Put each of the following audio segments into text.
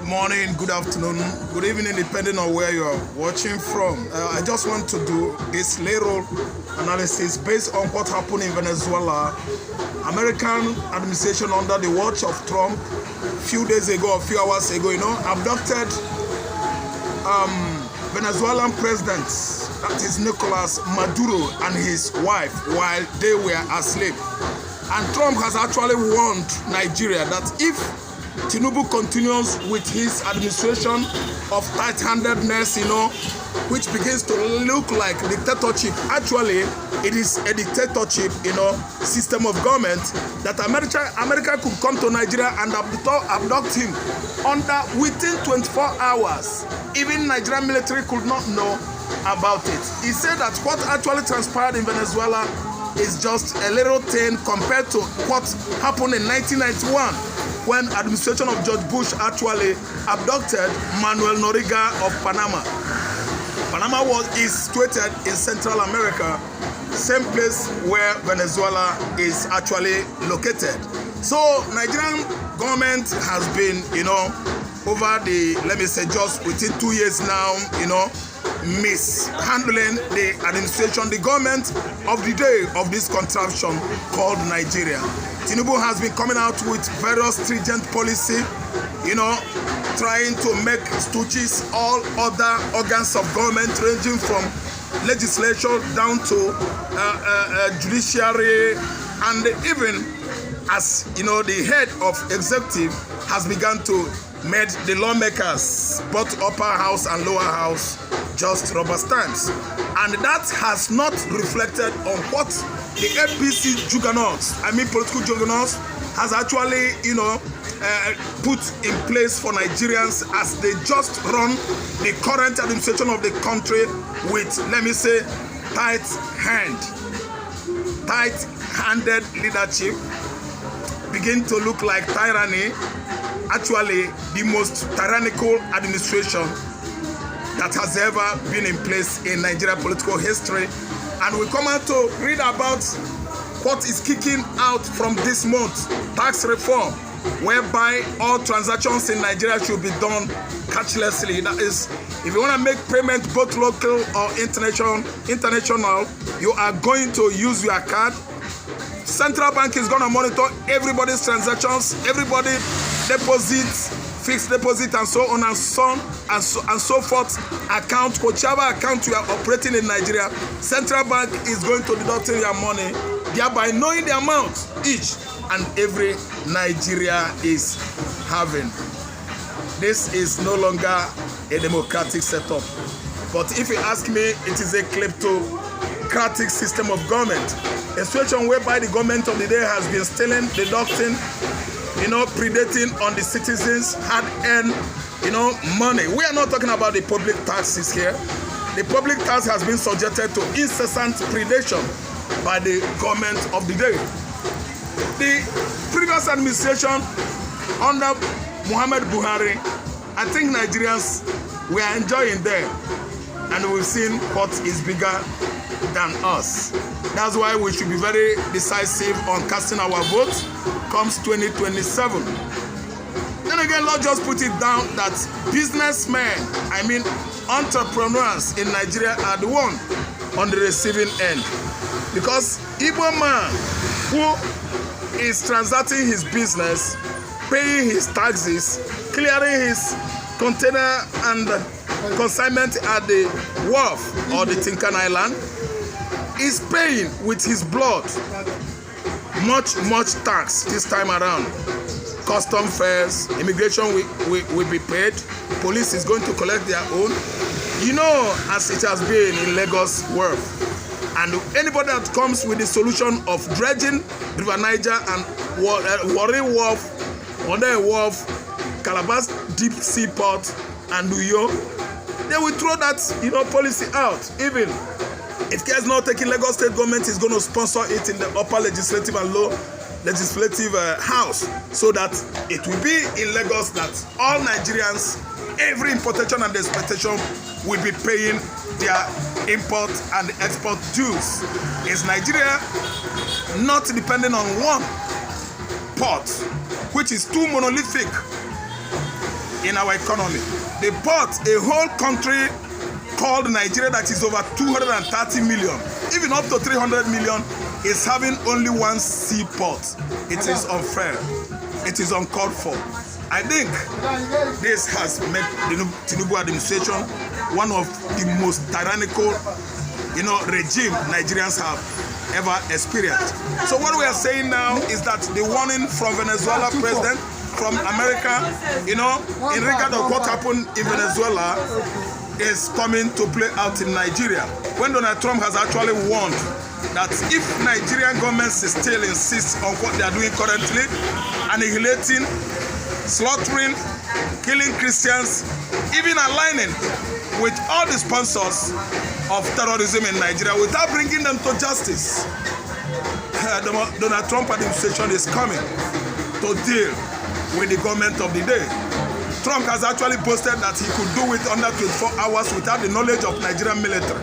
morning, good afternoon, good evening, depending on where you are watching from. I just want to do this little analysis based on what happened in Venezuela. American administration under the watch of Trump a few days ago, a few hours ago, abducted Venezuelan president, that is Nicolas Maduro, and his wife while they were asleep. And Trump has actually warned Nigeria that if Tinubu continues with his administration of tight-handedness, which begins to look like dictatorship. Actually, it is a dictatorship, system of government that America could come to Nigeria and abduct him within 24 hours. Even Nigerian military could not know about it. He said that what actually transpired in Venezuela is just a little thing compared to what happened in 1991 when administration of George Bush actually abducted Manuel Noriega of Panama. Panama is situated in Central America, same place where Venezuela is actually located. So Nigerian government has been, over the, let me say, just within 2 years now, mishandling the administration, the government of the day of this contraption called Nigeria. Tinubu has been coming out with various stringent policy, trying to make stooges all other organs of government, ranging from legislature down to judiciary, and even as the head of executive has begun to make the lawmakers, both upper house and lower house, just rubber stamps. And that has not reflected on what the APC juggernauts, political juggernauts, has actually, put in place for Nigerians as they just run the current administration of the country with, let me say, tight-handed leadership, begin to look like tyranny. Actually, the most tyrannical administration that has ever been in place in Nigeria political history. And we come out to read about what is kicking out from this month, tax reform, whereby all transactions in Nigeria should be done cashlessly. That is, if you want to make payment both local or international, you are going to use your card. Central Bank is going to monitor everybody's transactions, everybody deposits, fixed deposit, and so on and so forth. Account, whichever account you are operating in Nigeria, Central Bank is going to deduct your money, thereby knowing the amount each and every Nigeria is having. This is no longer a democratic setup, but if you ask me, it is a kleptocratic system of government, a situation whereby the government of the day has been stealing, deducting, predating on the citizens' hard-earned, money. We are not talking about the public taxes here. The public tax has been subjected to incessant predation by the government of the day. The previous administration under Muhammad Buhari, I think Nigerians were enjoying there, and we've seen what is bigger than us. That's why we should be very decisive on casting our votes comes 2027. Then again, let's just put it down that businessmen, entrepreneurs in Nigeria are the one on the receiving end. Because Igbo man who is transacting his business, paying his taxes, clearing his container and consignment at the wharf or the Tinkan Island, is paying with his blood much tax this time around. Custom fares, immigration will be paid, police is going to collect their own, as it has been in Lagos Wharf. And anybody that comes with the solution of dredging River Niger and Warri Wharf, Onde Wharf, Calabash Deep Sea Port, and Uyo, they will throw that policy out. Even if care is not taken, Lagos State government is going to sponsor it in the upper legislative and low legislative house, so that it will be in Lagos that all Nigerians, every importation and exportation, will be paying their import and export dues. Is Nigeria not depending on one port, which is too monolithic? in our economy. They bought a whole country called Nigeria that is over 230 million, even up to 300 million, is having only one seaport. It is unfair. It is uncalled for. I think this has made the Tinubu administration one of the most tyrannical, regime Nigerians have ever experienced. So what we are saying now is that the warning from Venezuela president, from America, in regard of what happened in Venezuela, is coming to play out in Nigeria. When Donald Trump has actually warned that if Nigerian government still insists on what they are doing currently, annihilating, slaughtering, killing Christians, even aligning with all the sponsors of terrorism in Nigeria without bringing them to justice, Donald Trump administration is coming to deal with the government of the day. Trump has actually boasted that he could do it under 24 hours without the knowledge of Nigerian military.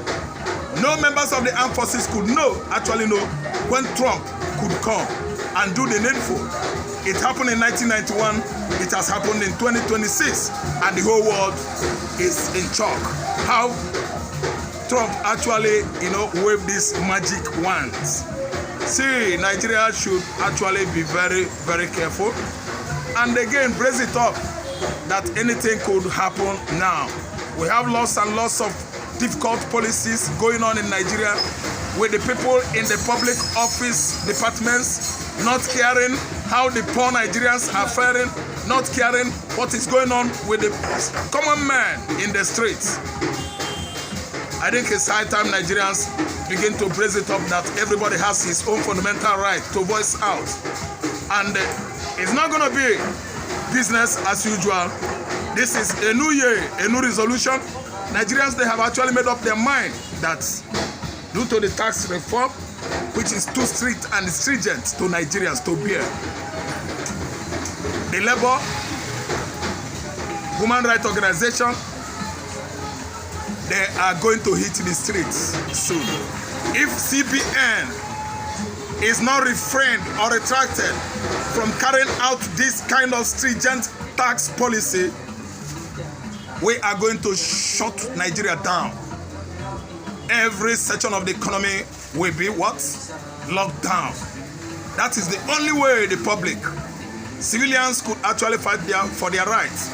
No members of the armed forces could actually know when Trump could come and do the needful. It happened in 1991, it has happened in 2026, and the whole world is in shock. How Trump actually, waved these magic wands. See, Nigeria should actually be very, very careful, and again, brace it up that anything could happen now. We have lots and lots of difficult policies going on in Nigeria with the people in the public office departments not caring how the poor Nigerians are faring, not caring what is going on with the common man in the streets. I think it's high time Nigerians begin to brace it up that everybody has his own fundamental right to voice out. And it's not going to be business as usual. This is a new year, a new resolution. Nigerians, they have actually made up their mind that due to the tax reform, which is too strict and stringent to Nigerians to bear, the labor, human rights organization, they are going to hit the streets soon. If CBN is not refrained or retracted from carrying out this kind of stringent tax policy, we are going to shut Nigeria down. Every section of the economy will be what? Locked down. That is the only way the public, civilians could actually fight for their rights.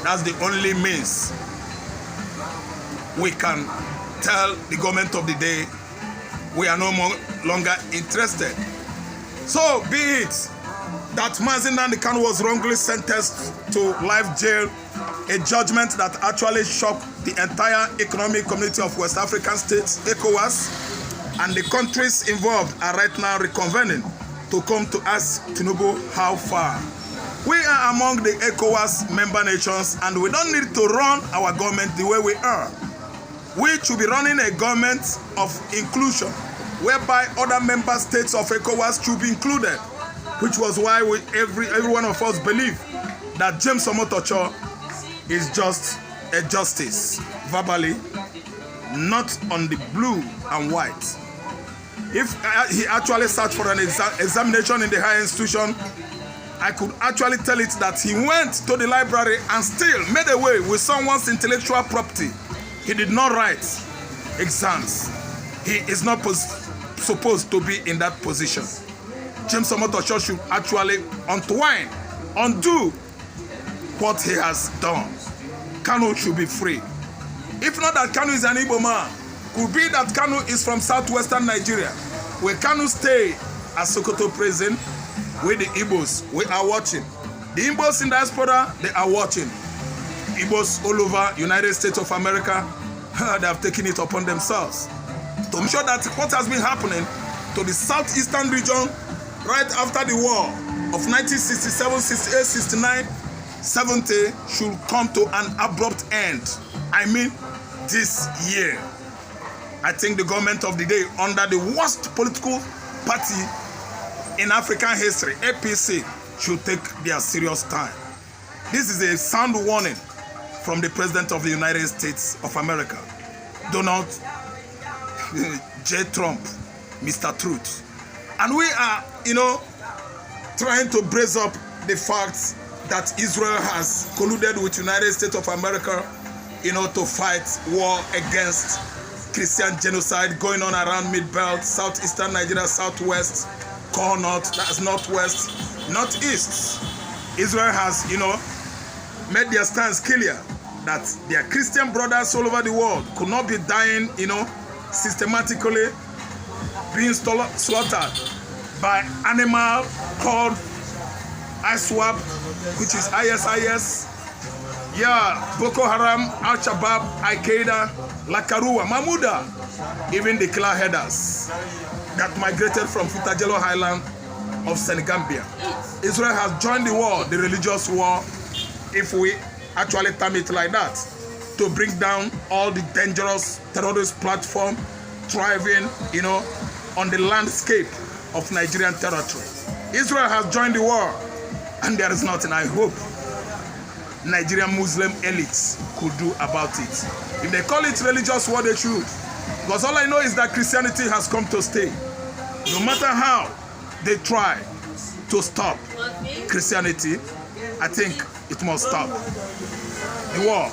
That's the only means we can tell the government of the day we are no longer interested. So be it that Mazi Nnamdi Kanu was wrongly sentenced to life jail, a judgment that actually shocked the entire economic community of West African states, ECOWAS, and the countries involved are right now reconvening to come to ask Tinubu how far. We are among the ECOWAS member nations, and we don't need to run our government the way we are. We should be running a government of inclusion, whereby other member states of ECOWAS should be included, which was why every one of us believe that James Omotocho is just a justice, verbally, not on the blue and white. If he actually sat for an examination in the higher institution, I could actually tell it that he went to the library and still made away with someone's intellectual property. He did not write exams. He is not supposed to be in that position. James Omotocho should actually undo what he has done. Kanu should be free. If not that Kanu is an Igbo man, could be that Kanu is from southwestern Nigeria, where Kanu stay at Sokoto prison with the Igbos. We are watching. The Igbos in diaspora, they are watching. Igbos all over United States of America, they have taken it upon themselves to ensure that what has been happening to the southeastern region right after the war of 1967, 68, 69, 70 should come to an abrupt end. I mean, this year. I think the government of the day, under the worst political party in African history, APC, should take their serious time. This is a sound warning from the President of the United States of America, Donald J. Trump, Mr. Truth. And we are, trying to brace up the facts that Israel has colluded with United States of America, to fight war against Christian genocide going on around Mid-Belt, southeastern Nigeria, southwest, core north, that's northwest, northeast. Israel has, made their stance clear that their Christian brothers all over the world could not be dying, systematically being slaughtered by animal called ISWAP, which is ISIS, Boko Haram, Al-Shabaab, Al-Qaeda, Lakarua, Mahmuda, even the killer headers that migrated from Futajelo Highland of Senegambia. Israel has joined the war, the religious war, if we actually term it like that, to bring down all the dangerous terrorist platform thriving, on the landscape of Nigerian territory. Israel has joined the war, and there is nothing I hope Nigerian Muslim elites could do about it. If they call it religious war, they should. Because all I know is that Christianity has come to stay. No matter how they try to stop Christianity, I think it must stop. The war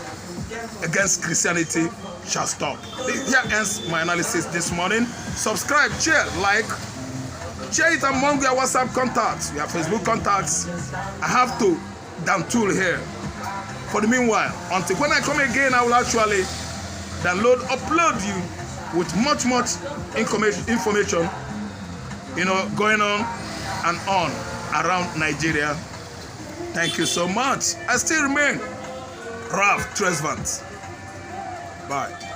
against Christianity shall stop. Here ends my analysis this morning. Subscribe, share, like, share it among your WhatsApp contacts, your Facebook contacts. I have to down tool here. For the meanwhile, until when I come again, I will actually upload you with much information, going on and on around Nigeria. Thank you so much. I still remain Ralph Tresvant. Bye.